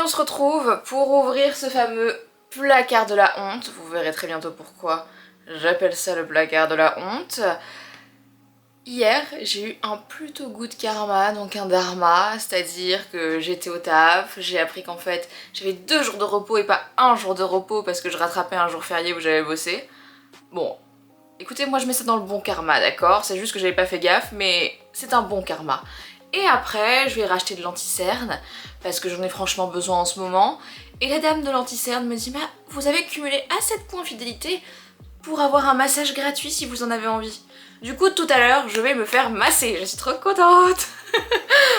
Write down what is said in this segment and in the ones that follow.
on se retrouve pour ouvrir ce fameux placard de la honte. Vous verrez très bientôt pourquoi j'appelle ça le placard de la honte. Hier, j'ai eu un plutôt good karma, donc un dharma, c'est-à-dire que j'étais au taf, j'ai appris qu'en fait j'avais 2 jours de repos et pas 1 jour de repos parce que je rattrapais un jour férié où j'avais bossé. Bon, écoutez, moi je mets ça dans le bon karma, d'accord? C'est juste que j'avais pas fait gaffe, mais c'est un bon karma. Et après, je vais racheter de l'anti-cerne, parce que j'en ai franchement besoin en ce moment. Et la dame de l'anti-cerne me dit, bah, vous avez cumulé assez de points fidélité pour avoir un massage gratuit si vous en avez envie. Du coup, tout à l'heure, je vais me faire masser, je suis trop contente.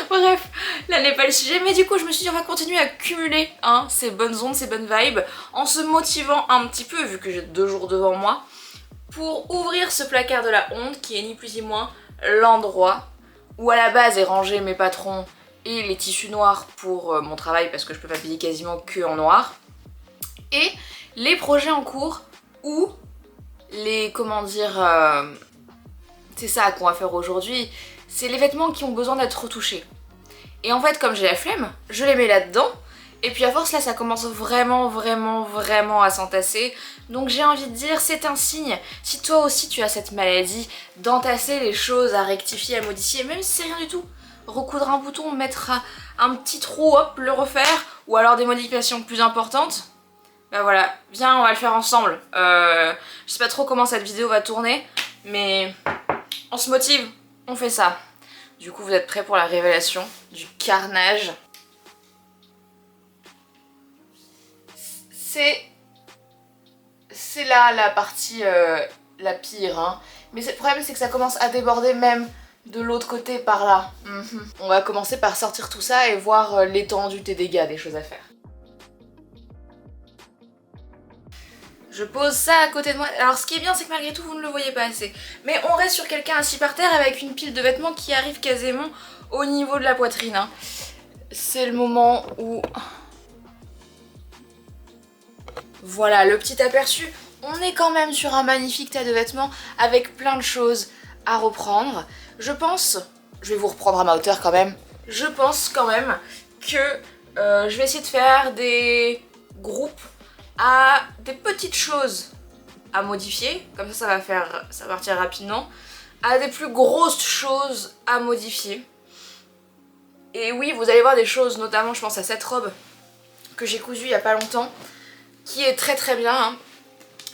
Bref, là n'est pas le sujet, mais du coup, je me suis dit, on va continuer à cumuler hein, ces bonnes ondes, ces bonnes vibes, en se motivant un petit peu, vu que j'ai 2 jours devant moi, pour ouvrir ce placard de la honte, qui est ni plus ni moins l'endroit où à la base est rangé mes patrons et les tissus noirs pour mon travail, parce que je peux pas payer quasiment que en noir, et les projets en cours ou les, comment dire, c'est ça qu'on va faire aujourd'hui, c'est les vêtements qui ont besoin d'être retouchés. Et en fait, comme j'ai la flemme, je les mets là-dedans, et puis à force là ça commence vraiment à s'entasser. Donc j'ai envie de dire, c'est un signe, si toi aussi tu as cette maladie, d'entasser les choses, à rectifier, à modifier, même si c'est rien du tout. Recoudre un bouton, mettre un petit trou, hop, le refaire, ou alors des modifications plus importantes. Bah voilà, viens on va le faire ensemble. Je sais pas trop comment cette vidéo va tourner, mais on se motive, on fait ça. Du coup vous êtes prêts pour la révélation du carnage? C'est là la partie la pire, hein. Mais le problème c'est que ça commence à déborder même de l'autre côté par là. On va commencer par sortir tout ça et voir l'étendue des dégâts, des choses à faire. Je pose ça à côté de moi. Alors ce qui est bien c'est que malgré tout vous ne le voyez pas assez. Mais on reste sur quelqu'un assis par terre avec une pile de vêtements qui arrive quasiment au niveau de la poitrine, hein. C'est le moment où... Voilà, le petit aperçu. On est quand même sur un magnifique tas de vêtements avec plein de choses à reprendre. Je pense, je vais vous reprendre à ma hauteur quand même, je pense quand même que je vais essayer de faire des groupes à des petites choses à modifier, comme ça ça va partir rapidement, à des plus grosses choses à modifier. Et oui, vous allez voir des choses, notamment je pense à cette robe que j'ai cousue il y a pas longtemps, qui est très bien, hein.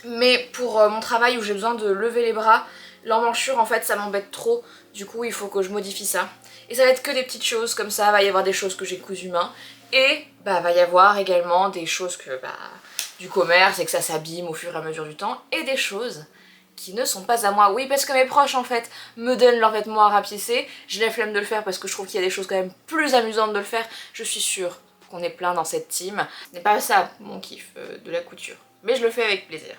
Mais pour mon travail où j'ai besoin de lever les bras, l'emmanchure en fait ça m'embête trop, du coup il faut que je modifie ça. Et ça va être que des petites choses comme ça, va y avoir des choses que j'ai cousues main, et bah va y avoir également des choses que du commerce et que ça s'abîme au fur et à mesure du temps, et des choses qui ne sont pas à moi. Oui, parce que mes proches en fait me donnent leurs vêtements à rapiécer, j'ai la flemme de le faire parce que je trouve qu'il y a des choses quand même plus amusantes de le faire, je suis sûre qu'on est plein dans cette team. Ce n'est pas ça mon kiff de la couture, mais je le fais avec plaisir.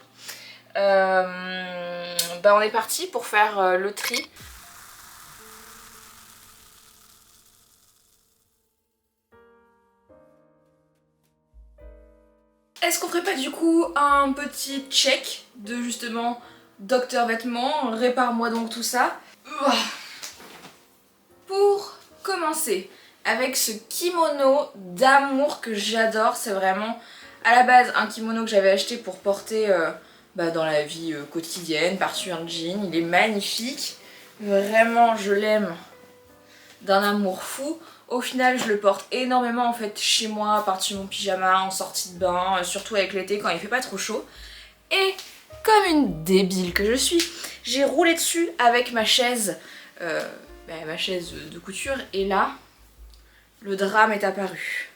On est parti pour faire le tri. Est-ce qu'on ferait pas du coup un petit check de justement docteur vêtements, répare-moi donc tout ça. Pour commencer, avec ce kimono d'amour que j'adore, c'est vraiment à la base un kimono que j'avais acheté pour porter dans la vie quotidienne, par-dessus un jean, il est magnifique, vraiment je l'aime d'un amour fou. Au final je le porte énormément en fait chez moi, par-dessus mon pyjama, en sortie de bain, surtout avec l'été quand il fait pas trop chaud. Et comme une débile que je suis, j'ai roulé dessus avec ma chaise de couture, et là le drame est apparu.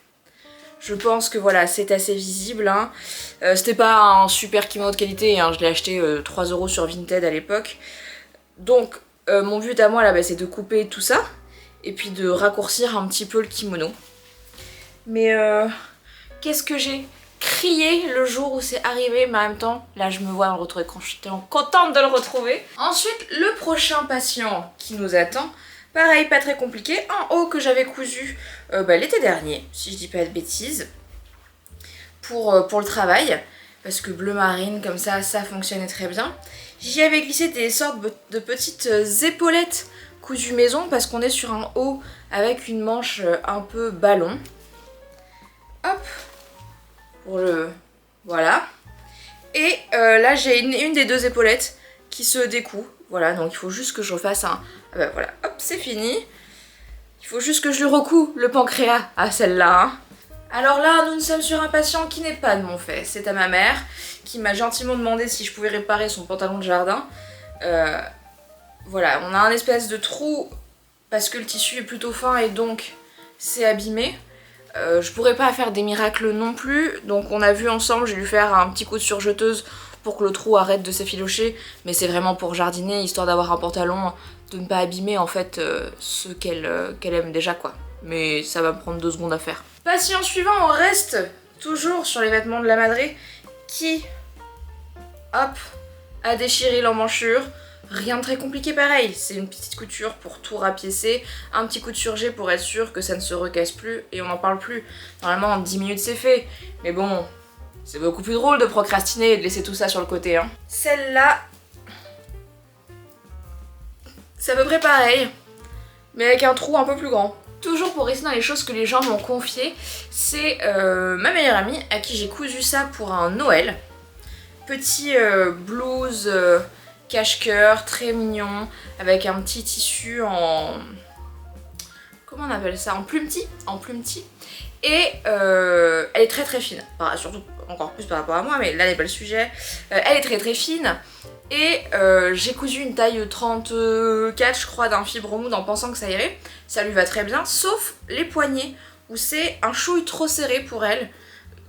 Je pense que voilà, c'est assez visible, hein. C'était pas un super kimono de qualité, hein. Je l'ai acheté 3 € sur Vinted à l'époque. Donc mon but à moi là, c'est de couper tout ça et puis de raccourcir un petit peu le kimono. Mais qu'est-ce que j'ai crié le jour où c'est arrivé, mais en même temps, là je me vois me retrouver quand je suis tellement contente de le retrouver. Ensuite, le prochain patient qui nous attend, pareil, pas très compliqué, un haut que j'avais cousu l'été dernier, si je dis pas de bêtises, pour le travail, parce que bleu marine, comme ça fonctionnait très bien. J'y avais glissé des sortes de petites épaulettes cousues maison, parce qu'on est sur un haut avec une manche un peu ballon. hop, pour le... Voilà. Et là j'ai une des deux épaulettes qui se découd. Voilà, donc il faut juste que je refasse un... Ah bah voilà, hop, c'est fini. Il faut juste que je lui recoue le pancréas à celle-là. Hein. Alors là, nous sommes sur un patient qui n'est pas de mon fait. C'est à ma mère qui m'a gentiment demandé si je pouvais réparer son pantalon de jardin. Voilà, on a un espèce de trou parce que le tissu est plutôt fin et donc c'est abîmé. Je pourrais pas faire des miracles non plus, donc on a vu ensemble, j'ai dû faire un petit coup de surjeteuse pour que le trou arrête de s'effilocher, mais c'est vraiment pour jardiner, histoire d'avoir un pantalon, de ne pas abîmer en fait ce qu'elle aime déjà quoi. Mais ça va me prendre 2 secondes à faire. Patient suivant, on reste toujours sur les vêtements de la madré qui, hop, a déchiré l'emmanchure. Rien de très compliqué pareil, c'est une petite couture pour tout rapiécer, un petit coup de surjet pour être sûr que ça ne se recasse plus et on n'en parle plus. Normalement en 10 minutes c'est fait, mais bon, c'est beaucoup plus drôle de procrastiner et de laisser tout ça sur le côté. Hein. Celle-là, c'est à peu près pareil, mais avec un trou un peu plus grand. Toujours pour rester dans les choses que les gens m'ont confiées, c'est ma meilleure amie à qui j'ai cousu ça pour un Noël. Petit blouse... cache-cœur, très mignon, avec un petit tissu en... Comment on appelle ça? En plumetis. Et elle est très très fine, enfin, surtout encore plus par rapport à moi, mais là n'est pas le sujet. Elle est très très fine. Et j'ai cousu une taille 34 je crois d'un fibre moude en pensant que ça irait. Ça lui va très bien, sauf les poignets où c'est un chouille trop serré pour elle.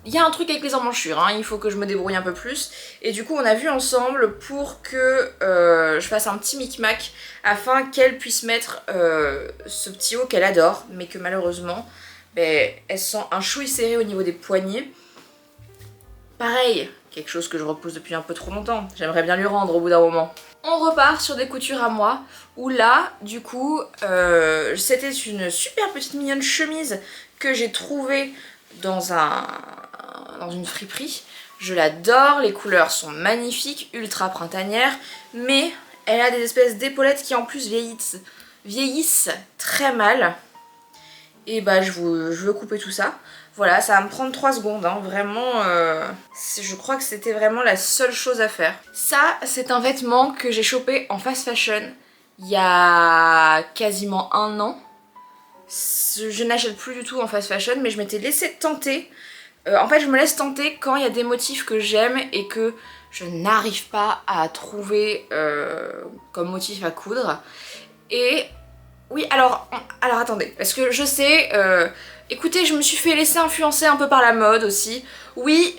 Il y a un truc avec les emmanchures, hein, il faut que je me débrouille un peu plus. Et du coup on a vu ensemble pour que je fasse un petit micmac afin qu'elle puisse mettre ce petit haut qu'elle adore, mais que malheureusement elle sent un chouille serré au niveau des poignets. Pareil, quelque chose que je repousse depuis un peu trop longtemps, j'aimerais bien lui rendre au bout d'un moment. On repart sur des coutures à moi, où là, du coup, c'était une super petite mignonne chemise que j'ai trouvée dans une friperie. Je l'adore, les couleurs sont magnifiques, ultra printanières, mais elle a des espèces d'épaulettes qui en plus vieillissent très mal. Et bah je veux couper tout ça. Voilà, ça va me prendre 3 secondes, hein. Vraiment, je crois que c'était vraiment la seule chose à faire. Ça, c'est un vêtement que j'ai chopé en fast fashion il y a quasiment 1 an. Je n'achète plus du tout en fast fashion, mais je m'étais laissée tenter. En fait, je me laisse tenter quand il y a des motifs que j'aime et que je n'arrive pas à trouver comme motif à coudre. Et oui, alors attendez, parce que je sais, écoutez, je me suis fait laisser influencer un peu par la mode aussi. Oui,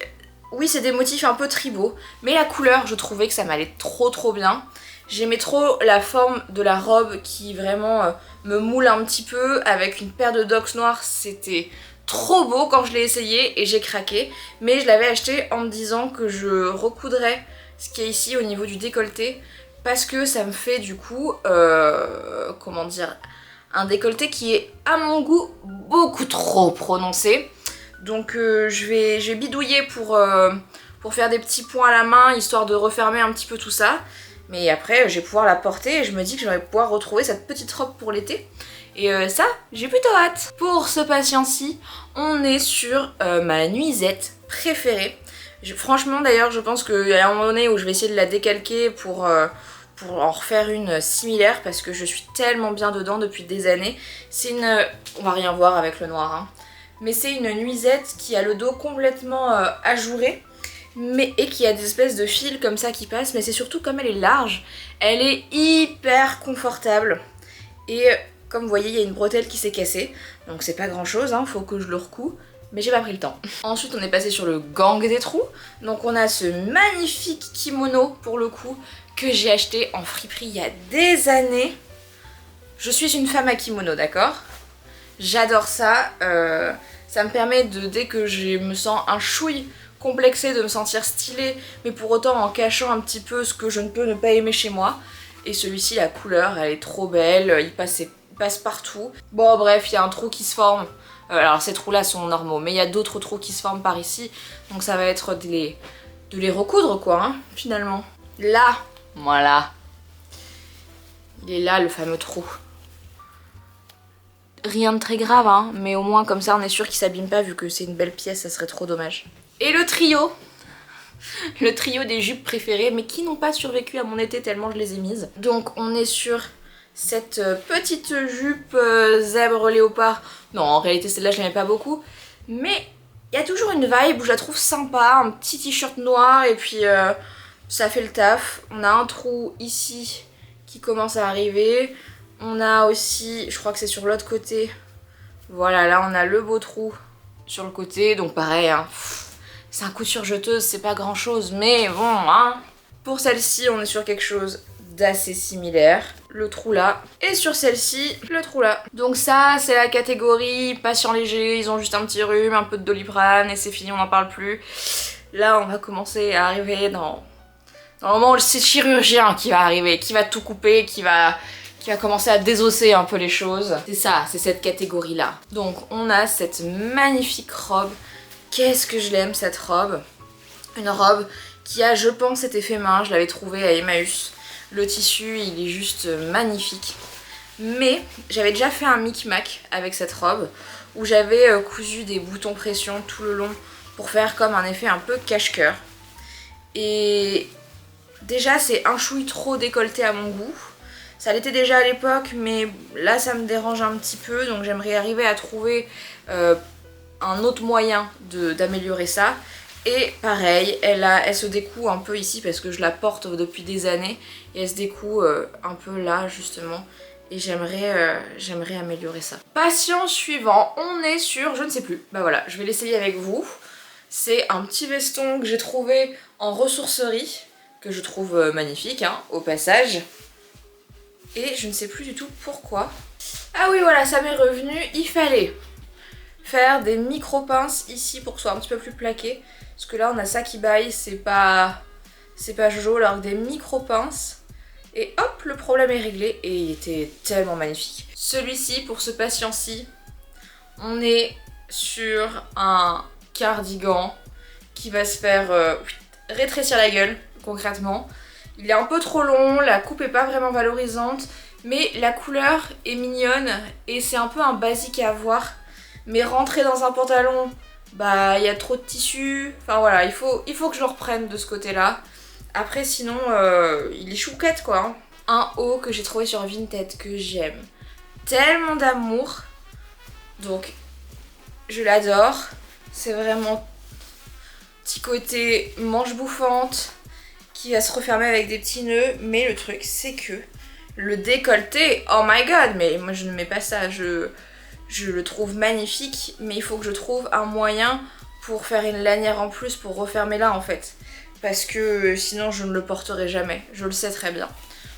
c'est des motifs un peu tribaux, mais la couleur, je trouvais que ça m'allait trop bien. J'aimais trop la forme de la robe qui vraiment me moule un petit peu avec une paire de docks noirs, c'était trop beau quand je l'ai essayé et j'ai craqué. Mais je l'avais acheté en me disant que je recoudrais ce qui est ici au niveau du décolleté parce que ça me fait du coup, comment dire, un décolleté qui est à mon goût beaucoup trop prononcé. Donc je vais bidouiller pour faire des petits points à la main histoire de refermer un petit peu tout ça. Mais après, je vais pouvoir la porter et je me dis que je vais pouvoir retrouver cette petite robe pour l'été. Et ça, j'ai plutôt hâte. Pour ce patient-ci, on est sur ma nuisette préférée. Franchement, d'ailleurs, je pense qu'il y a un moment donné où je vais essayer de la décalquer pour en refaire une similaire parce que je suis tellement bien dedans depuis des années. C'est une... On va rien voir avec le noir, hein. Mais c'est une nuisette qui a le dos complètement ajouré. Et qui a des espèces de fils comme ça qui passent, mais c'est surtout comme elle est large, elle est hyper confortable. Et comme vous voyez, il y a une bretelle qui s'est cassée, donc c'est pas grand chose, hein, faut que je le recoue, mais j'ai pas pris le temps. Ensuite on est passé sur le gang des trous, donc on a ce magnifique kimono pour le coup, que j'ai acheté en friperie il y a des années. Je suis une femme à kimono, d'accord? J'adore ça, ça me permet de, dès que je me sens un chouille complexée de me sentir stylée, mais pour autant en cachant un petit peu ce que je ne peux ne pas aimer chez moi. Et celui-ci, la couleur, elle est trop belle, il passe partout. Bon bref, il y a un trou qui se forme. Alors ces trous-là sont normaux, mais il y a d'autres trous qui se forment par ici. Donc ça va être de les recoudre quoi, hein, finalement. Là, voilà. Il est là le fameux trou. rien de très grave, hein, mais au moins comme ça on est sûr qu'il s'abîme pas vu que c'est une belle pièce, ça serait trop dommage. Et le trio des jupes préférées, mais qui n'ont pas survécu à mon été tellement je les ai mises. Donc on est sur cette petite jupe zèbre léopard. Non, en réalité celle-là je l'aimais pas beaucoup, mais il y a toujours une vibe où je la trouve sympa, un petit t-shirt noir et puis ça fait le taf. On a un trou ici qui commence à arriver. On a aussi, je crois que c'est sur l'autre côté, voilà, là on a le beau trou sur le côté, donc pareil, hein, c'est un couture jeteuse, c'est pas grand chose, mais bon, hein. Pour celle-ci, on est sur quelque chose d'assez similaire, le trou là, et sur celle-ci, le trou là. Donc ça, c'est la catégorie patient léger, ils ont juste un petit rhume, un peu de Doliprane, et c'est fini, on n'en parle plus. Là, on va commencer à arriver dans le moment où c'est le chirurgien qui va arriver, qui va tout couper, qui va commencer à désosser un peu les choses. C'est ça, c'est cette catégorie-là. Donc on a cette magnifique robe. Qu'est-ce que je l'aime cette robe. Une robe qui a, je pense, cet effet main. Je l'avais trouvée à Emmaüs. Le tissu, il est juste magnifique. Mais j'avais déjà fait un micmac avec cette robe où j'avais cousu des boutons pression tout le long pour faire comme un effet un peu cache-cœur. Et déjà, c'est un chouille trop décolleté à mon goût. Ça l'était déjà à l'époque, mais là ça me dérange un petit peu, donc j'aimerais arriver à trouver un autre moyen d'améliorer ça. Et pareil, elle se découd un peu ici parce que je la porte depuis des années et elle se découd un peu là justement. Et j'aimerais améliorer ça. Patient suivant, on est sur, je ne sais plus, bah voilà, je vais l'essayer avec vous. C'est un petit veston que j'ai trouvé en ressourcerie, que je trouve magnifique hein, au passage. Et je ne sais plus du tout pourquoi. Ah oui voilà, ça m'est revenu. Il fallait faire des micro-pinces ici pour que ce soit un petit peu plus plaqué. Parce que là on a ça qui baille, c'est pas jojo, alors que des micro-pinces. Et hop, le problème est réglé et il était tellement magnifique. Celui-ci, pour ce patient-ci, on est sur un cardigan qui va se faire rétrécir la gueule, concrètement. Il est un peu trop long, la coupe est pas vraiment valorisante, mais la couleur est mignonne et c'est un peu un basique à avoir. Mais rentrer dans un pantalon, bah il y a trop de tissu, enfin voilà, il faut que je le reprenne de ce côté-là. Après sinon, il est chouquette quoi. Hein. Un haut que j'ai trouvé sur Vinted que j'aime tellement d'amour, donc je l'adore. C'est vraiment petit côté manche bouffante, qui va se refermer avec des petits nœuds, mais le truc c'est que le décolleté, oh my god, mais moi je ne mets pas ça, je le trouve magnifique, mais il faut que je trouve un moyen pour faire une lanière en plus pour refermer là en fait, parce que sinon je ne le porterai jamais, je le sais très bien.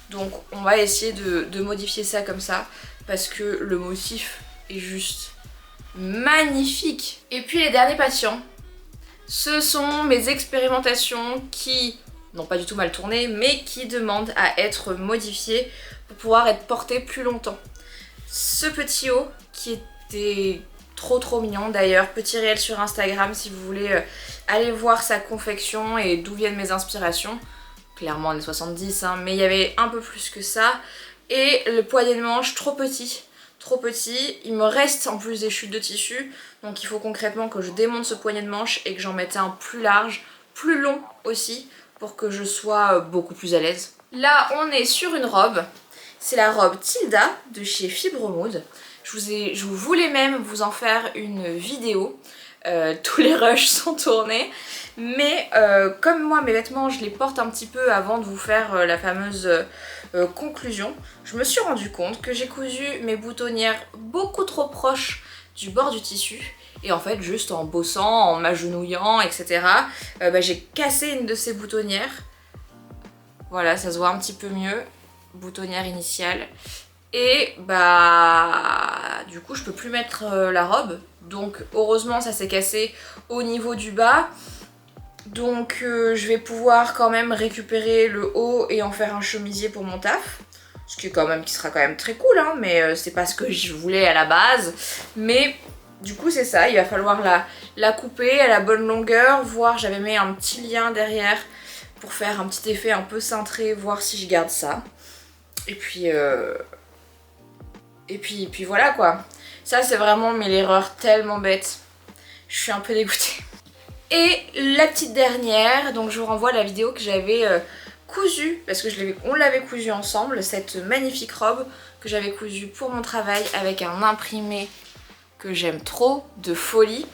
Donc on va essayer de modifier ça comme ça, parce que le motif est juste magnifique. Et puis les derniers patients, ce sont mes expérimentations qui n'ont pas du tout mal tourné, mais qui demandent à être modifiées pour pouvoir être portées plus longtemps. Ce petit haut qui était trop mignon d'ailleurs, petit réel sur Instagram si vous voulez aller voir sa confection et d'où viennent mes inspirations. Clairement années 70 hein, mais il y avait un peu plus que ça. Et le poignet de manche trop petit, il me reste en plus des chutes de tissu, donc il faut concrètement que je démonte ce poignet de manche et que j'en mette un plus large, plus long aussi, pour que je sois beaucoup plus à l'aise. Là on est sur une robe, c'est la robe Tilda de chez Fibromood. Je voulais même vous en faire une vidéo, tous les rushs sont tournés, mais comme moi mes vêtements je les porte un petit peu avant de vous faire la fameuse conclusion, je me suis rendu compte que j'ai cousu mes boutonnières beaucoup trop proches du bord du tissu. Et en fait, juste en bossant, en m'agenouillant, etc., j'ai cassé une de ces boutonnières. Voilà, ça se voit un petit peu mieux. Boutonnière initiale. Et du coup, je peux plus mettre la robe. Donc, heureusement, ça s'est cassé au niveau du bas. Donc, je vais pouvoir quand même récupérer le haut et en faire un chemisier pour mon taf. Ce qui sera quand même très cool, hein, mais c'est pas ce que je voulais à la base. Mais du coup c'est ça, il va falloir la couper à la bonne longueur, voir, j'avais mis un petit lien derrière pour faire un petit effet un peu cintré, voir si je garde ça. Et puis puis voilà quoi. Ça c'est vraiment mais l'erreur tellement bête. Je suis un peu dégoûtée. Et la petite dernière, donc je vous renvoie à la vidéo que j'avais cousue, parce que on l'avait cousue ensemble, cette magnifique robe que j'avais cousue pour mon travail avec un imprimé que j'aime trop, de folie.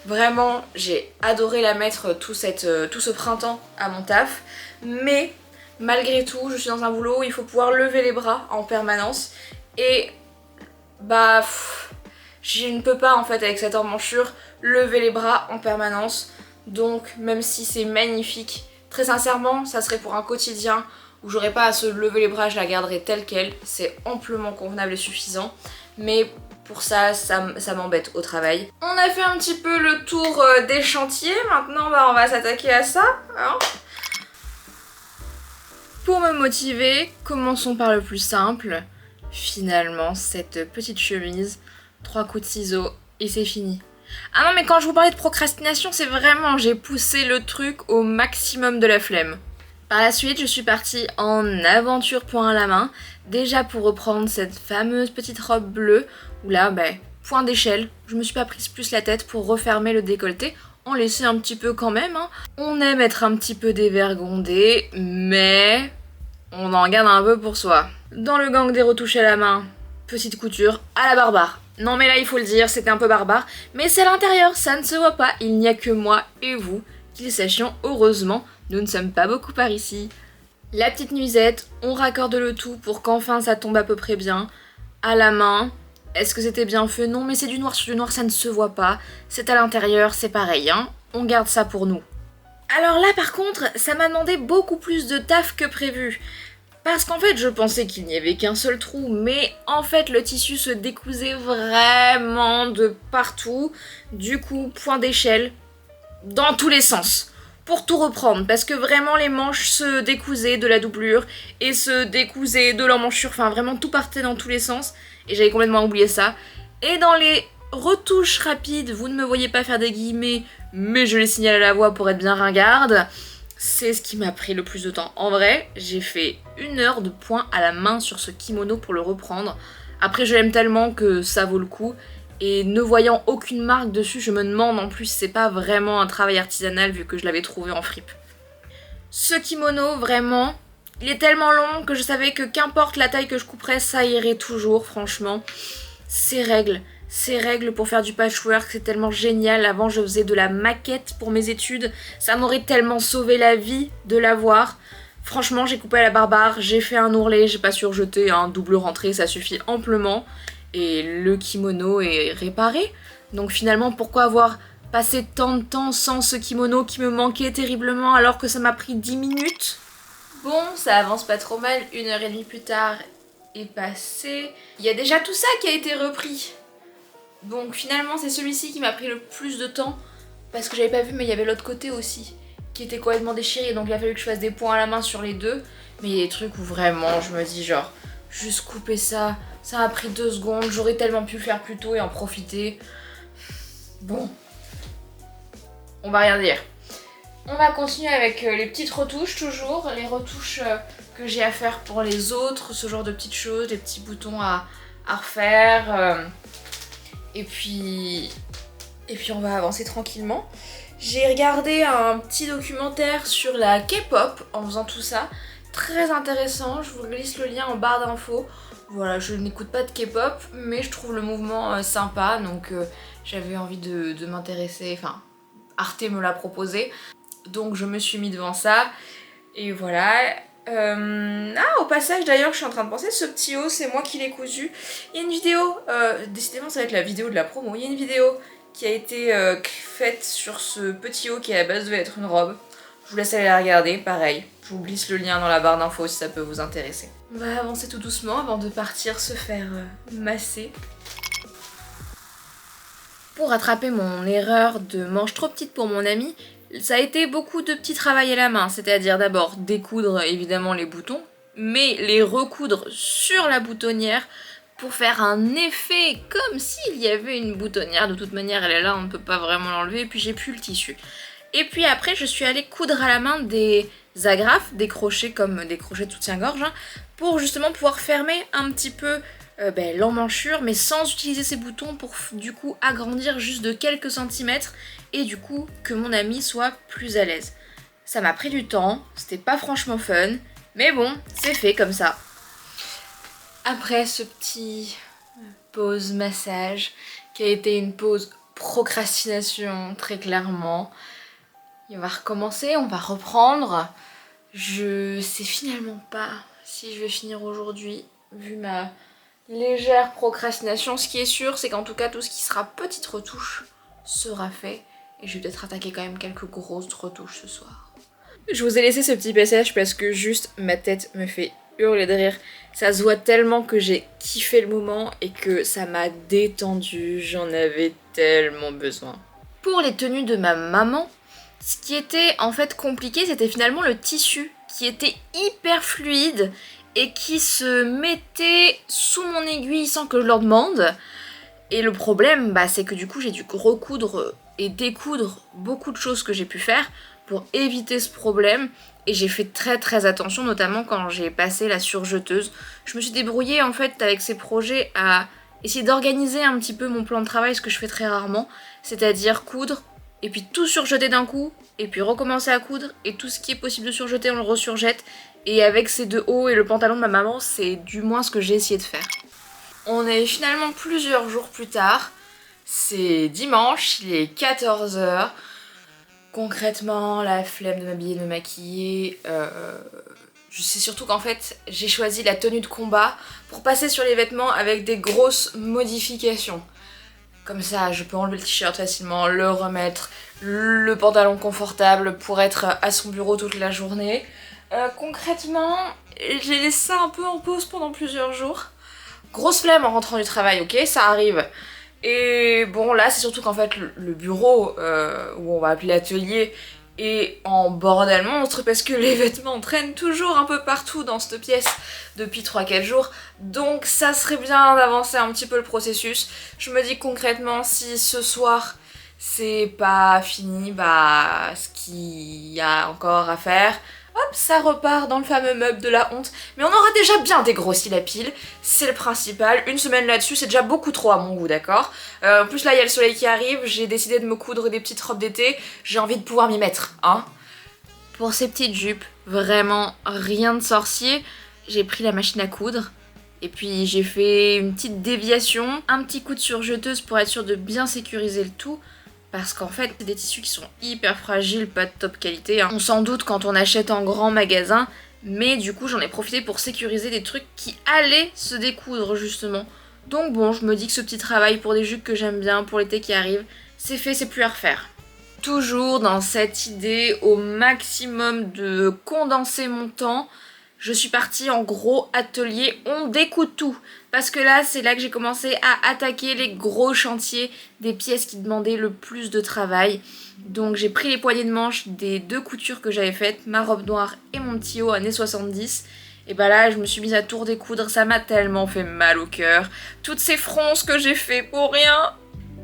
Vraiment, j'ai adoré la mettre tout ce printemps à mon taf, mais malgré tout, je suis dans un boulot où il faut pouvoir lever les bras en permanence, et bah je ne peux pas en fait avec cette emmanchure lever les bras en permanence. Donc même si c'est magnifique, très sincèrement ça serait pour un quotidien où j'aurais pas à se lever les bras, je la garderai telle qu'elle, c'est amplement convenable et suffisant. Mais pour ça m'embête au travail. On a fait un petit peu le tour des chantiers, maintenant bah, on va s'attaquer à ça. Hein. Pour me motiver, commençons par le plus simple. Finalement cette petite chemise, 3 coups de ciseaux et c'est fini. Ah non mais quand je vous parlais de procrastination, c'est vraiment, j'ai poussé le truc au maximum de la flemme. Par la suite, je suis partie en aventure point à la main, déjà pour reprendre cette fameuse petite robe bleue, où là, point d'échelle, je me suis pas prise plus la tête pour refermer le décolleté, en laisser un petit peu quand même. Hein. On aime être un petit peu dévergondé, mais on en garde un peu pour soi. Dans le gang des retouches à la main, petite couture à la barbare. Non mais là il faut le dire, c'était un peu barbare, mais c'est à l'intérieur, ça ne se voit pas, il n'y a que moi et vous qui le sachions, heureusement, nous ne sommes pas beaucoup par ici. La petite nuisette, on raccorde le tout pour qu'enfin ça tombe à peu près bien. À la main, est-ce que c'était bien fait? Non mais c'est du noir sur du noir, ça ne se voit pas. C'est à l'intérieur, c'est pareil, hein. On garde ça pour nous. Alors là par contre, ça m'a demandé beaucoup plus de taf que prévu. Parce qu'en fait, je pensais qu'il n'y avait qu'un seul trou, mais en fait, le tissu se décousait vraiment de partout. Du coup, point d'échelle, dans tous les sens, pour tout reprendre. Parce que vraiment, les manches se décousaient de la doublure et se décousaient de l'emmanchure. Enfin, vraiment, tout partait dans tous les sens. Et j'avais complètement oublié ça. Et dans les retouches rapides, vous ne me voyez pas faire des guillemets, mais je les signale à la voix pour être bien ringarde. C'est ce qui m'a pris le plus de temps. En vrai, j'ai fait 1 heure de point à la main sur ce kimono pour le reprendre. Après, je l'aime tellement que ça vaut le coup. Et ne voyant aucune marque dessus, je me demande en plus si c'est pas vraiment un travail artisanal vu que je l'avais trouvé en fripe. Ce kimono, vraiment, il est tellement long que je savais que qu'importe la taille que je couperais, ça irait toujours, franchement. Ces règles pour faire du patchwork, c'est tellement génial. Avant, je faisais de la maquette pour mes études. Ça m'aurait tellement sauvé la vie de l'avoir. Franchement, j'ai coupé à la barbare, j'ai fait un ourlet, j'ai pas surjeté, un double rentrée, ça suffit amplement. Et le kimono est réparé. Donc finalement, pourquoi avoir passé tant de temps sans ce kimono qui me manquait terriblement alors que ça m'a pris 10 minutes? Bon, ça avance pas trop mal, 1h30 plus tard est passé. Il y a déjà tout ça qui a été repris. Donc finalement c'est celui-ci qui m'a pris le plus de temps parce que j'avais pas vu mais il y avait l'autre côté aussi qui était complètement déchiré donc il a fallu que je fasse des points à la main sur les deux. Mais il y a des trucs où vraiment je me dis genre juste couper ça, ça m'a pris 2 secondes, j'aurais tellement pu le faire plus tôt et en profiter. Bon, on va rien dire. On va continuer avec les petites retouches toujours, les retouches que j'ai à faire pour les autres, ce genre de petites choses, des petits boutons à refaire. Et puis on va avancer tranquillement. J'ai regardé un petit documentaire sur la K-pop en faisant tout ça. Très intéressant, je vous glisse le lien en barre d'infos. Voilà, je n'écoute pas de K-pop, mais je trouve le mouvement sympa, donc j'avais envie de m'intéresser, enfin, Arte me l'a proposé. Donc je me suis mis devant ça, et voilà. Au passage d'ailleurs, je suis en train de penser, ce petit haut, c'est moi qui l'ai cousu. Il y a une vidéo, décidément ça va être la vidéo de la promo, il y a une vidéo qui a été faite sur ce petit haut qui à la base devait être une robe. Je vous laisse aller la regarder, pareil. Je vous glisse le lien dans la barre d'infos si ça peut vous intéresser. On va avancer tout doucement avant de partir se faire masser. Pour rattraper mon erreur de manche trop petite pour mon ami, ça a été beaucoup de petits travail à la main, c'est-à-dire d'abord découdre évidemment les boutons, mais les recoudre sur la boutonnière pour faire un effet comme s'il y avait une boutonnière. De toute manière elle est là, on ne peut pas vraiment l'enlever, et puis j'ai plus le tissu. Et puis après je suis allée coudre à la main des agrafes, des crochets comme des crochets de soutien-gorge, hein, pour justement pouvoir fermer un petit peu l'emmanchure mais sans utiliser ces boutons pour du coup agrandir juste de quelques centimètres et du coup que mon ami soit plus à l'aise. Ça m'a pris du temps, c'était pas franchement fun, mais bon, c'est fait comme ça. Après ce petit pause massage qui a été une pause procrastination très clairement, on va recommencer, on va reprendre. Je sais finalement pas si je vais finir aujourd'hui vu ma légère procrastination. Ce qui est sûr, c'est qu'en tout cas tout ce qui sera petite retouche sera fait et je vais peut-être attaquer quand même quelques grosses retouches ce soir. Je vous ai laissé ce petit passage parce que juste ma tête me fait hurler de rire. Ça se voit tellement que j'ai kiffé le moment et que ça m'a détendu, j'en avais tellement besoin. Pour les tenues de ma maman, ce qui était en fait compliqué, c'était finalement le tissu qui était hyper fluide et qui se mettait sous mon aiguille sans que je leur demande. Et le problème, c'est que du coup j'ai dû recoudre et découdre beaucoup de choses que j'ai pu faire pour éviter ce problème. Et j'ai fait très attention, notamment quand j'ai passé la surjeteuse. Je me suis débrouillée en fait avec ces projets à essayer d'organiser un petit peu mon plan de travail, ce que je fais très rarement. C'est-à-dire coudre, et puis tout surjeter d'un coup, et puis recommencer à coudre, et tout ce qui est possible de surjeter, on le resurjette. Et avec ces deux hauts et le pantalon de ma maman, c'est du moins ce que j'ai essayé de faire. On est finalement plusieurs jours plus tard. C'est dimanche, il est 14 h. Concrètement, la flemme de m'habiller, de me maquiller. Je sais surtout qu'en fait, j'ai choisi la tenue de combat pour passer sur les vêtements avec des grosses modifications. Comme ça, je peux enlever le t-shirt facilement, le remettre, le pantalon confortable pour être à son bureau toute la journée. Concrètement, j'ai laissé ça un peu en pause pendant plusieurs jours. Grosse flemme en rentrant du travail, ok, ça arrive. Et bon, là, c'est surtout qu'en fait, le bureau, où on va appeler l'atelier, est en bordel monstre parce que les vêtements traînent toujours un peu partout dans cette pièce depuis 3-4 jours. Donc ça serait bien d'avancer un petit peu le processus. Je me dis concrètement, si ce soir c'est pas fini, ce qu'il y a encore à faire, hop, ça repart dans le fameux meuble de la honte. Mais on aura déjà bien dégrossi la pile, c'est le principal. Une semaine là-dessus, c'est déjà beaucoup trop à mon goût, d'accord ? En plus là, il y a le soleil qui arrive, j'ai décidé de me coudre des petites robes d'été, j'ai envie de pouvoir m'y mettre, hein. Pour ces petites jupes, vraiment rien de sorcier, j'ai pris la machine à coudre. Et puis j'ai fait une petite déviation, un petit coup de surjeteuse pour être sûr de bien sécuriser le tout. Parce qu'en fait, c'est des tissus qui sont hyper fragiles, pas de top qualité, hein. On s'en doute quand on achète en grand magasin, mais du coup j'en ai profité pour sécuriser des trucs qui allaient se découdre justement. Donc bon, je me dis que ce petit travail pour des jupes que j'aime bien, pour l'été qui arrive, c'est fait, c'est plus à refaire. Toujours dans cette idée au maximum de condenser mon temps, je suis partie en gros atelier, on découde tout. Parce que là, c'est là que j'ai commencé à attaquer les gros chantiers des pièces qui demandaient le plus de travail. Donc j'ai pris les poignées de manche des 2 coutures que j'avais faites, ma robe noire et mon petit haut années 70. Et là, je me suis mise à tout redécoudre, ça m'a tellement fait mal au cœur. Toutes ces fronces que j'ai fait pour rien.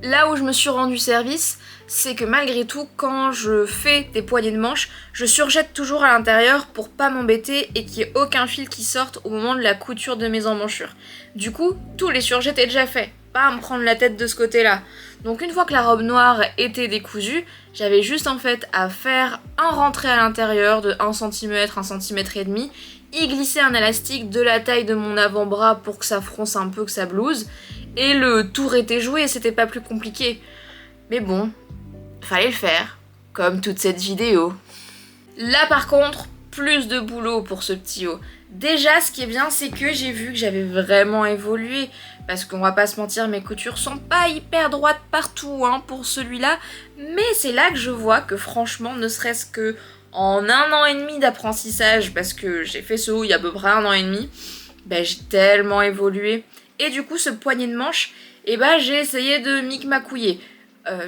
Là où je me suis rendu service, c'est que malgré tout, quand je fais des poignées de manche, je surjette toujours à l'intérieur pour pas m'embêter et qu'il n'y ait aucun fil qui sorte au moment de la couture de mes emmanchures. Du coup, tous les surjets étaient déjà faits, pas à me prendre la tête de ce côté-là. Donc une fois que la robe noire était décousue, j'avais juste en fait à faire un rentré à l'intérieur de 1 cm, 1 cm et demi, y glisser un élastique de la taille de mon avant-bras pour que ça fronce un peu, que ça blouse, et le tour était joué, c'était pas plus compliqué. Mais bon, fallait le faire, comme toute cette vidéo. Là par contre, plus de boulot pour ce petit haut. Déjà, ce qui est bien, c'est que j'ai vu que j'avais vraiment évolué. Parce qu'on va pas se mentir, mes coutures sont pas hyper droites partout pour celui-là. Mais c'est là que je vois que franchement, ne serait-ce que en 1 an et demi d'apprentissage, parce que j'ai fait ce haut il y a à peu près 1 an et demi, j'ai tellement évolué. Et du coup, ce poignet de manche, j'ai essayé de micmacouiller.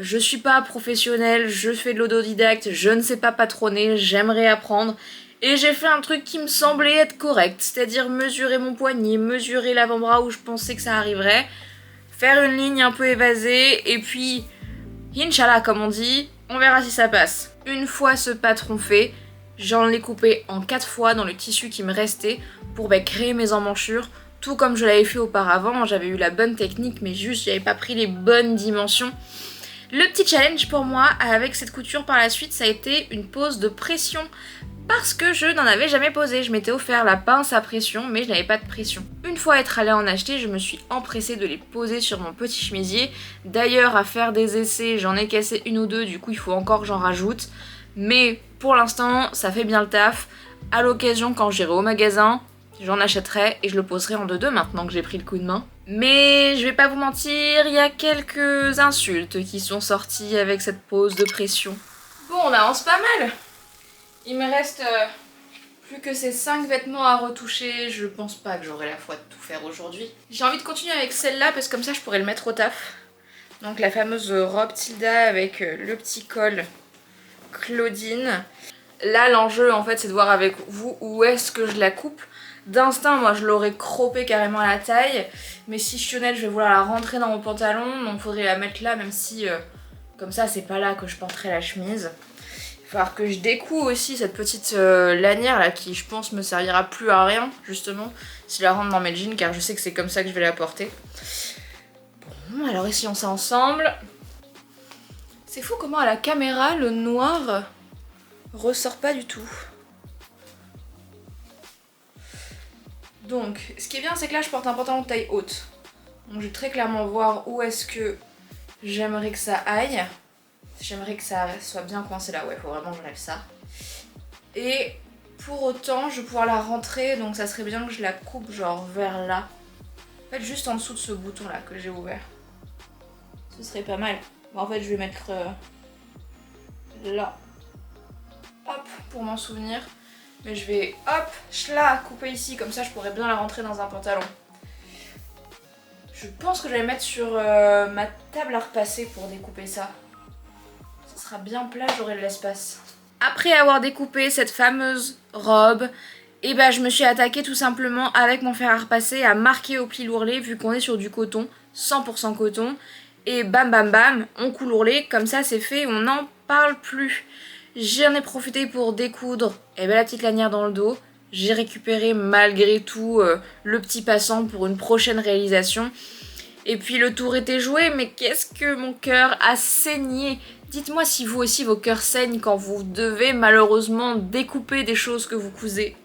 Je suis pas professionnelle, je fais de l'autodidacte, je ne sais pas patronner, j'aimerais apprendre. Et j'ai fait un truc qui me semblait être correct, c'est-à-dire mesurer mon poignet, mesurer l'avant-bras où je pensais que ça arriverait, faire une ligne un peu évasée, et puis, Inch'Allah comme on dit, on verra si ça passe. Une fois ce patron fait, j'en ai coupé en 4 fois dans le tissu qui me restait pour créer mes emmanchures, tout comme je l'avais fait auparavant. J'avais eu la bonne technique mais juste j'avais pas pris les bonnes dimensions. Le petit challenge pour moi avec cette couture par la suite, ça a été une pose de pression parce que je n'en avais jamais posé. Je m'étais offert la pince à pression mais je n'avais pas de pression. Une fois être allée en acheter, je me suis empressée de les poser sur mon petit chemisier. D'ailleurs, à faire des essais, j'en ai cassé une ou deux, du coup il faut encore que j'en rajoute. Mais pour l'instant, ça fait bien le taf. À l'occasion, quand j'irai au magasin, j'en achèterai et je le poserai en 2-2 maintenant que j'ai pris le coup de main. Mais je vais pas vous mentir, il y a quelques insultes qui sont sorties avec cette pose de pression. Bon, on avance pas mal. Il me reste plus que ces 5 vêtements à retoucher. Je pense pas que j'aurai la foi de tout faire aujourd'hui. J'ai envie de continuer avec celle-là parce que comme ça je pourrais le mettre au taf. Donc la fameuse robe Tilda avec le petit col Claudine. Là l'enjeu en fait c'est de voir avec vous où est-ce que je la coupe. D'instinct moi je l'aurais croppée carrément à la taille. Mais si je tenais je vais vouloir la rentrer dans mon pantalon. Donc faudrait la mettre là même si comme ça c'est pas là que je porterai la chemise. Il va falloir que je découe aussi cette petite lanière là qui je pense me servira plus à rien justement si je la rentre dans mes jeans car je sais que c'est comme ça que je vais la porter. Bon alors essayons ça ensemble. C'est fou comment à la caméra le noir ressort pas du tout. Donc ce qui est bien c'est que là je porte un pantalon de taille haute. Donc je vais très clairement voir où est-ce que j'aimerais que ça aille. J'aimerais que ça soit bien coincé là, ouais, faut vraiment que j'enlève ça. Et pour autant, je vais pouvoir la rentrer, donc ça serait bien que je la coupe genre vers là. En fait, juste en dessous de ce bouton là que j'ai ouvert. Ce serait pas mal. Bon, en fait, je vais mettre là. Hop, pour m'en souvenir. Mais je vais, hop, la couper ici, comme ça je pourrais bien la rentrer dans un pantalon. Je pense que je vais la mettre sur ma table à repasser pour découper ça. Ça sera bien plat, j'aurai de l'espace. Après avoir découpé cette fameuse robe, et ben je me suis attaquée tout simplement avec mon fer à repasser à marquer au pli l'ourlet vu qu'on est sur du coton, 100% coton. Et bam bam bam, on coud l'ourlet, comme ça c'est fait, on n'en parle plus. J'en ai profité pour découdre et ben, la petite lanière dans le dos. J'ai récupéré malgré tout le petit passant pour une prochaine réalisation. Et puis le tour était joué, mais qu'est-ce que mon cœur a saigné. Dites-moi si vous aussi vos cœurs saignent quand vous devez malheureusement découper des choses que vous cousez.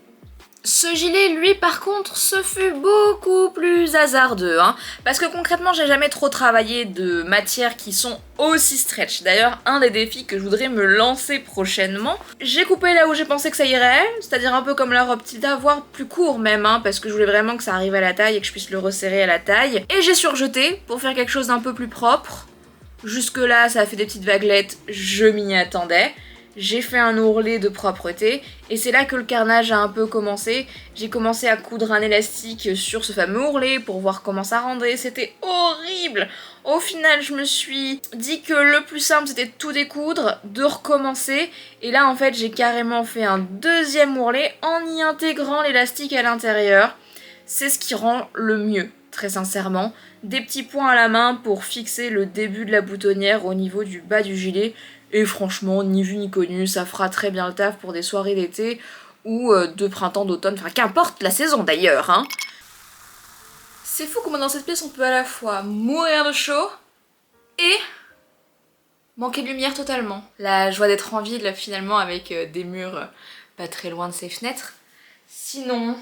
Ce gilet, lui, par contre, ce fut beaucoup plus hasardeux, hein, parce que concrètement, j'ai jamais trop travaillé de matières qui sont aussi stretch. D'ailleurs, un des défis que je voudrais me lancer prochainement, j'ai coupé là où j'ai pensé que ça irait, c'est-à-dire un peu comme la robe Tilda, voire plus court même, hein, parce que je voulais vraiment que ça arrive à la taille et que je puisse le resserrer à la taille. Et j'ai surjeté pour faire quelque chose d'un peu plus propre. Jusque là, ça a fait des petites vaguelettes, je m'y attendais. J'ai fait un ourlet de propreté et c'est là que le carnage a un peu commencé. J'ai commencé à coudre un élastique sur ce fameux ourlet pour voir comment ça rendait. C'était horrible. Au final, je me suis dit que le plus simple c'était de tout découdre, de recommencer. Et là en fait j'ai carrément fait un deuxième ourlet en y intégrant l'élastique à l'intérieur. C'est ce qui rend le mieux, très sincèrement. Des petits points à la main pour fixer le début de la boutonnière au niveau du bas du gilet. Et franchement, ni vu ni connu, ça fera très bien le taf pour des soirées d'été ou de printemps, d'automne, enfin qu'importe la saison d'ailleurs, hein. C'est fou comment dans cette pièce on peut à la fois mourir de chaud et manquer de lumière totalement. La joie d'être en ville finalement avec des murs pas très loin de ses fenêtres. Sinon,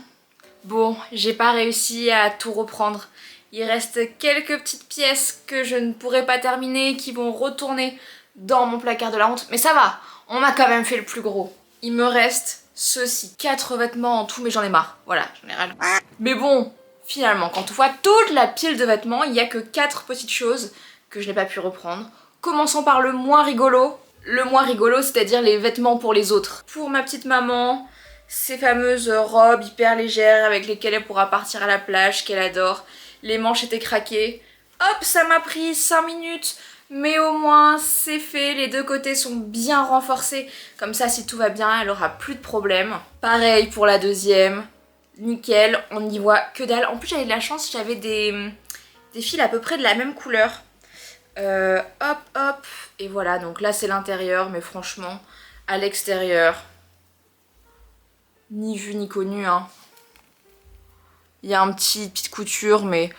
bon, j'ai pas réussi à tout reprendre. Il reste quelques petites pièces que je ne pourrai pas terminer qui vont retourner dans mon placard de la honte, mais ça va, on a quand même fait le plus gros. Il me reste ceci, 4 vêtements en tout, mais j'en ai marre, voilà, j'en ai ras le bol. Mais bon, finalement, quand on voit toute la pile de vêtements, il n'y a que 4 petites choses que je n'ai pas pu reprendre. Commençons par le moins rigolo. Le moins rigolo, c'est-à-dire les vêtements pour les autres. Pour ma petite maman, ces fameuses robes hyper légères avec lesquelles elle pourra partir à la plage, qu'elle adore. Les manches étaient craquées. Hop, ça m'a pris 5 minutes. Mais au moins c'est fait, les deux côtés sont bien renforcés. Comme ça si tout va bien elle aura plus de problème. Pareil pour la deuxième, nickel, on n'y voit que dalle. En plus j'avais de la chance, j'avais des fils à peu près de la même couleur. Hop hop, et voilà, donc là c'est l'intérieur, mais franchement à l'extérieur, ni vu ni connu, hein. Il y a petite couture, mais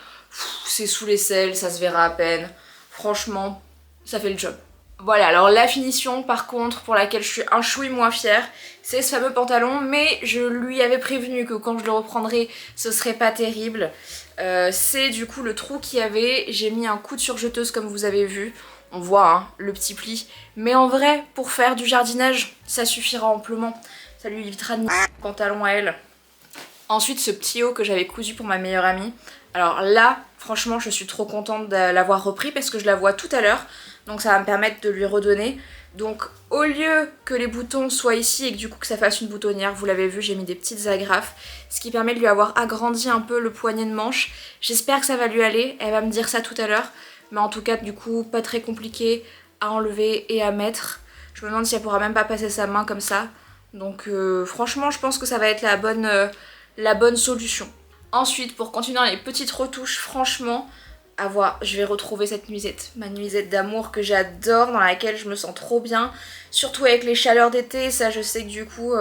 c'est sous l'aisselle, ça se verra à peine. Franchement, ça fait le job. Voilà, alors la finition par contre pour laquelle je suis un chouï moins fière, c'est ce fameux pantalon, mais je lui avais prévenu que quand je le reprendrais ce serait pas terrible. C'est du coup le trou qu'il y avait, j'ai mis un coup de surjeteuse comme vous avez vu, on voit hein, le petit pli, mais en vrai pour faire du jardinage ça suffira amplement, ça lui évitera de niquer le pantalon à elle. Ensuite ce petit haut que j'avais cousu pour ma meilleure amie, alors là franchement je suis trop contente de l'avoir repris parce que je la vois tout à l'heure. Donc ça va me permettre de lui redonner. Donc au lieu que les boutons soient ici et que du coup que ça fasse une boutonnière, vous l'avez vu, j'ai mis des petites agrafes, ce qui permet de lui avoir agrandi un peu le poignet de manche. J'espère que ça va lui aller, elle va me dire ça tout à l'heure. Mais en tout cas du coup pas très compliqué à enlever et à mettre. Je me demande si elle pourra même pas passer sa main comme ça. Donc franchement je pense que ça va être la bonne solution. Ensuite pour continuer dans les petites retouches, franchement... je vais retrouver cette nuisette, ma nuisette d'amour que j'adore, dans laquelle je me sens trop bien, surtout avec les chaleurs d'été, ça je sais que du coup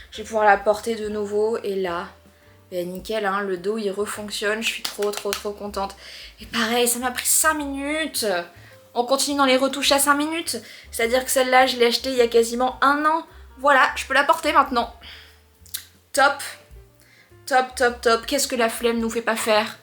je vais pouvoir la porter de nouveau, et là, ben nickel, hein, le dos il refonctionne, je suis trop contente. Et pareil, ça m'a pris 5 minutes. On continue dans les retouches à 5 minutes, c'est-à-dire que celle-là je l'ai achetée il y a quasiment 1 an, voilà, je peux la porter maintenant. Top, qu'est-ce que la flemme nous fait pas faire?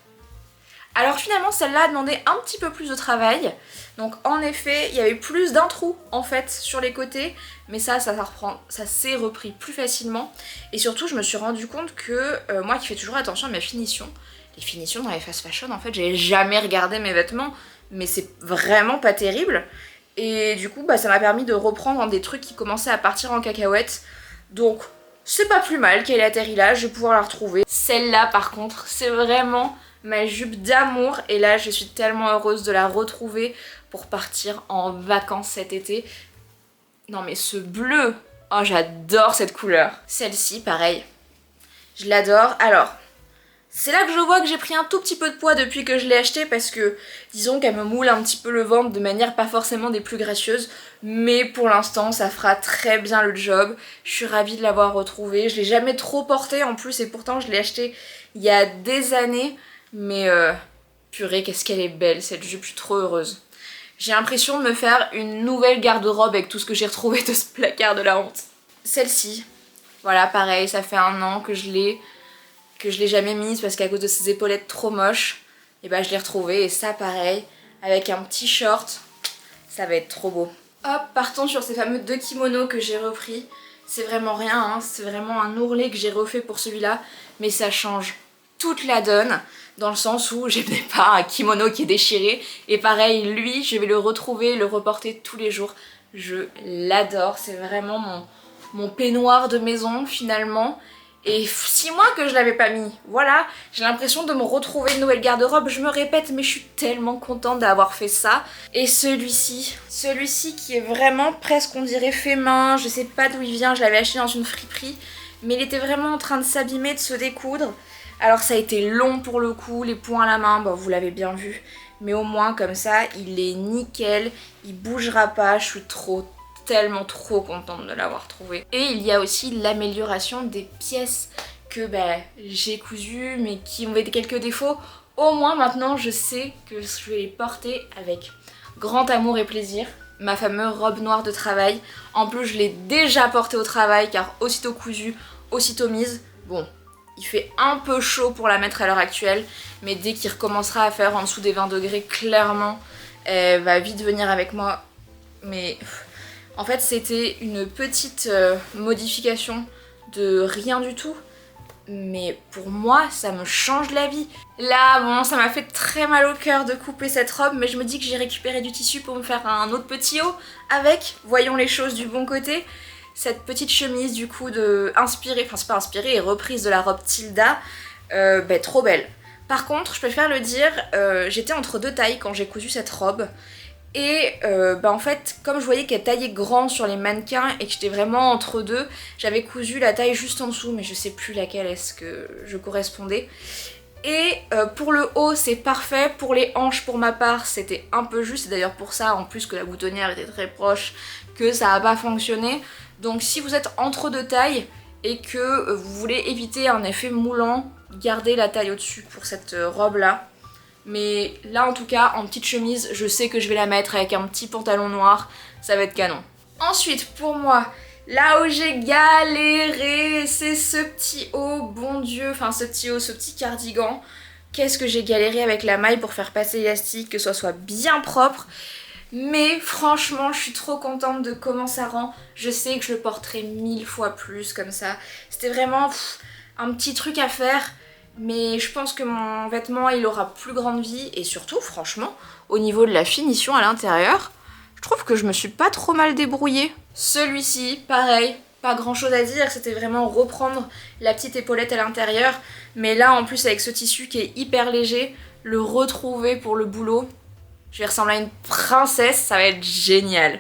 Alors finalement celle-là a demandé un petit peu plus de travail, donc en effet il y a eu plus d'un trou en fait sur les côtés, mais ça s'est repris plus facilement, et surtout je me suis rendu compte que moi qui fais toujours attention à mes finitions, les finitions dans les fast fashion en fait j'ai jamais regardé mes vêtements, mais c'est vraiment pas terrible, et du coup bah, ça m'a permis de reprendre des trucs qui commençaient à partir en cacahuète, donc c'est pas plus mal qu'elle ait atterri là, je vais pouvoir la retrouver. Celle-là par contre c'est vraiment... ma jupe d'amour, et là je suis tellement heureuse de la retrouver pour partir en vacances cet été. Non mais ce bleu, oh j'adore cette couleur. Celle-ci pareil, je l'adore. Alors c'est là que je vois que j'ai pris un tout petit peu de poids depuis que je l'ai achetée, parce que disons qu'elle me moule un petit peu le ventre de manière pas forcément des plus gracieuses, mais pour l'instant ça fera très bien le job. Je suis ravie de l'avoir retrouvée, je l'ai jamais trop portée en plus, et pourtant je l'ai achetée il y a des années. Mais purée, qu'est-ce qu'elle est belle cette jupe, je suis trop heureuse. J'ai l'impression de me faire une nouvelle garde-robe avec tout ce que j'ai retrouvé de ce placard de la honte. Celle-ci, voilà pareil, ça fait 1 an que je l'ai jamais mise parce qu'à cause de ses épaulettes trop moches, et bah je l'ai retrouvée, et ça pareil, avec un petit short, ça va être trop beau. Hop, partons sur ces fameux 2 kimonos que j'ai repris. C'est vraiment rien, hein, c'est vraiment un ourlet que j'ai refait pour celui-là, mais ça change toute la donne, dans le sens où je n'ai pas un kimono qui est déchiré, et pareil lui je vais le retrouver, le reporter tous les jours. Je l'adore, c'est vraiment mon peignoir de maison finalement, et 6 mois que je l'avais pas mis, voilà, j'ai l'impression de me retrouver une nouvelle garde-robe. Je me répète mais je suis tellement contente d'avoir fait ça. Et celui-ci qui est vraiment presque on dirait fait main, je sais pas d'où il vient, je l'avais acheté dans une friperie, mais il était vraiment en train de s'abîmer, de se découdre. Alors ça a été long pour le coup, les poings à la main, bon, vous l'avez bien vu. Mais au moins comme ça, il est nickel, il bougera pas, je suis tellement trop contente de l'avoir trouvé. Et il y a aussi l'amélioration des pièces que j'ai cousues mais qui ont quelques défauts. Au moins maintenant je sais que je vais les porter avec grand amour et plaisir. Ma fameuse robe noire de travail. En plus je l'ai déjà portée au travail car aussitôt cousue, aussitôt mise. Bon, il fait un peu chaud pour la mettre à l'heure actuelle, mais dès qu'il recommencera à faire en dessous des 20 degrés, clairement, elle va vite venir avec moi. Mais en fait, c'était une petite modification de rien du tout. Mais pour moi, ça me change la vie. Là, bon, ça m'a fait très mal au cœur de couper cette robe, mais je me dis que j'ai récupéré du tissu pour me faire un autre petit haut avec. Voyons les choses du bon côté. Cette petite chemise du coup inspirée, enfin c'est pas inspirée, et reprise de la robe Tilda, trop belle. Par contre, je préfère le dire, j'étais entre 2 tailles quand j'ai cousu cette robe. Et en fait, comme je voyais qu'elle taillait grand sur les mannequins et que j'étais vraiment entre deux, j'avais cousu la taille juste en dessous, mais je sais plus laquelle est-ce que je correspondais. Et pour le haut c'est parfait, pour les hanches pour ma part c'était un peu juste, c'est d'ailleurs pour ça en plus que la boutonnière était très proche que ça n'a pas fonctionné. Donc si vous êtes entre 2 tailles et que vous voulez éviter un effet moulant, garder la taille au-dessus pour cette robe là. Mais là en tout cas, en petite chemise, je sais que je vais la mettre avec un petit pantalon noir, ça va être canon. Ensuite, pour moi, là où j'ai galéré, c'est ce petit haut, bon Dieu, enfin ce petit haut, ce petit cardigan. Qu'est-ce que j'ai galéré avec la maille pour faire passer l'élastique, que ça soit bien propre. Mais franchement, je suis trop contente de comment ça rend. Je sais que je le porterai 1000 fois plus comme ça. C'était vraiment un petit truc à faire. Mais je pense que mon vêtement, il aura plus grande vie. Et surtout, franchement, au niveau de la finition à l'intérieur, je trouve que je me suis pas trop mal débrouillée. Celui-ci, pareil, pas grand chose à dire. C'était vraiment reprendre la petite épaulette à l'intérieur. Mais là, en plus, avec ce tissu qui est hyper léger, le retrouver pour le boulot, je vais ressembler à une princesse, ça va être génial.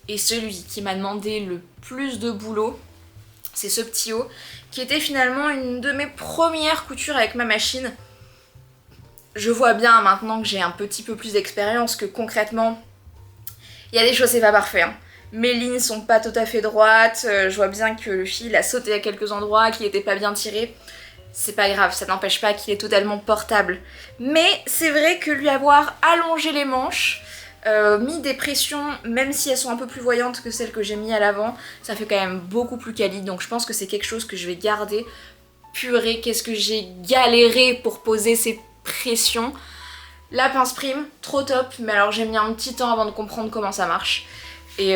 Et celui qui m'a demandé le plus de boulot, c'est ce petit haut, qui était finalement une de mes premières coutures avec ma machine. Je vois bien maintenant que j'ai un petit peu plus d'expérience que concrètement, il y a des choses c'est pas parfait. Hein. Mes lignes sont pas tout à fait droites, je vois bien que le fil a sauté à quelques endroits, qu'il était pas bien tiré. C'est pas grave, ça n'empêche pas qu'il est totalement portable. Mais c'est vrai que lui avoir allongé les manches, mis des pressions, même si elles sont un peu plus voyantes que celles que j'ai mis à l'avant, ça fait quand même beaucoup plus quali, donc je pense que c'est quelque chose que je vais garder. Purée, qu'est-ce que j'ai galéré pour poser ces pressions. La pince prime, trop top, mais alors j'ai mis un petit temps avant de comprendre comment ça marche. Et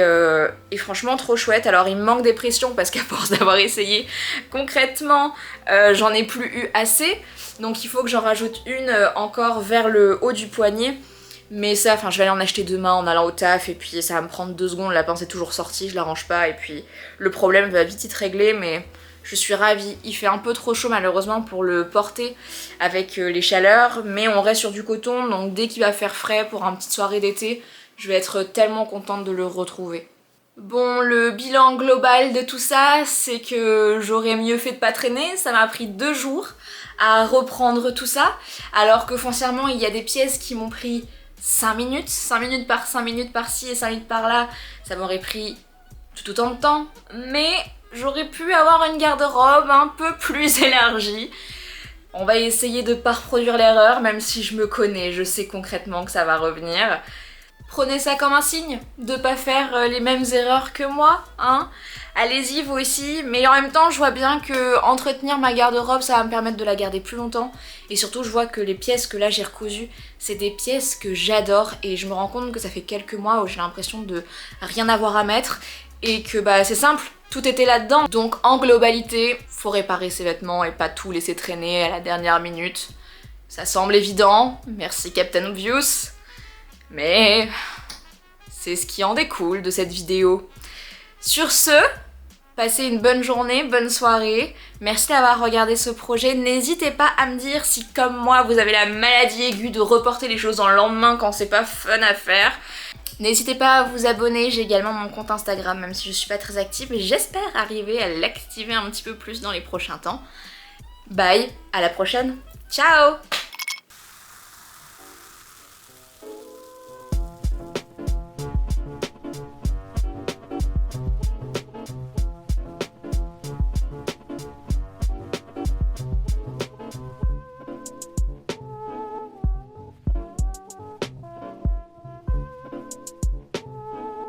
franchement trop chouette. Alors il me manque des pressions parce qu'à force d'avoir essayé concrètement j'en ai plus eu assez, donc il faut que j'en rajoute une encore vers le haut du poignet. Mais ça, enfin je vais aller en acheter demain en allant au taf et puis ça va me prendre 2 secondes, la pince est toujours sortie, je la range pas et puis le problème va vite être réglé. Mais je suis ravie. Il fait un peu trop chaud malheureusement pour le porter avec les chaleurs, mais on reste sur du coton, donc dès qu'il va faire frais pour une petite soirée d'été, je vais être tellement contente de le retrouver. Bon, le bilan global de tout ça, c'est que j'aurais mieux fait de pas traîner. Ça m'a pris 2 jours à reprendre tout ça, alors que foncièrement il y a des pièces qui m'ont pris 5 minutes, 5 minutes par 5 minutes par-ci et 5 minutes par-là, ça m'aurait pris tout autant de temps, mais j'aurais pu avoir une garde-robe un peu plus élargie. On va essayer de pas reproduire l'erreur, même si je me connais, je sais concrètement que ça va revenir. Prenez ça comme un signe de pas faire les mêmes erreurs que moi, hein. Allez-y vous aussi, mais en même temps je vois bien que entretenir ma garde-robe ça va me permettre de la garder plus longtemps. Et surtout je vois que les pièces que là j'ai recousues, c'est des pièces que j'adore et je me rends compte que ça fait quelques mois où j'ai l'impression de rien avoir à mettre et que bah c'est simple, tout était là-dedans. Donc en globalité, faut réparer ses vêtements et pas tout laisser traîner à la dernière minute. Ça semble évident, merci Captain Obvious. Mais c'est ce qui en découle de cette vidéo. Sur ce, passez une bonne journée, bonne soirée. Merci d'avoir regardé ce projet. N'hésitez pas à me dire si, comme moi, vous avez la maladie aiguë de reporter les choses dans le lendemain quand c'est pas fun à faire. N'hésitez pas à vous abonner, j'ai également mon compte Instagram, même si je suis pas très active, et j'espère arriver à l'activer un petit peu plus dans les prochains temps. Bye, à la prochaine, ciao!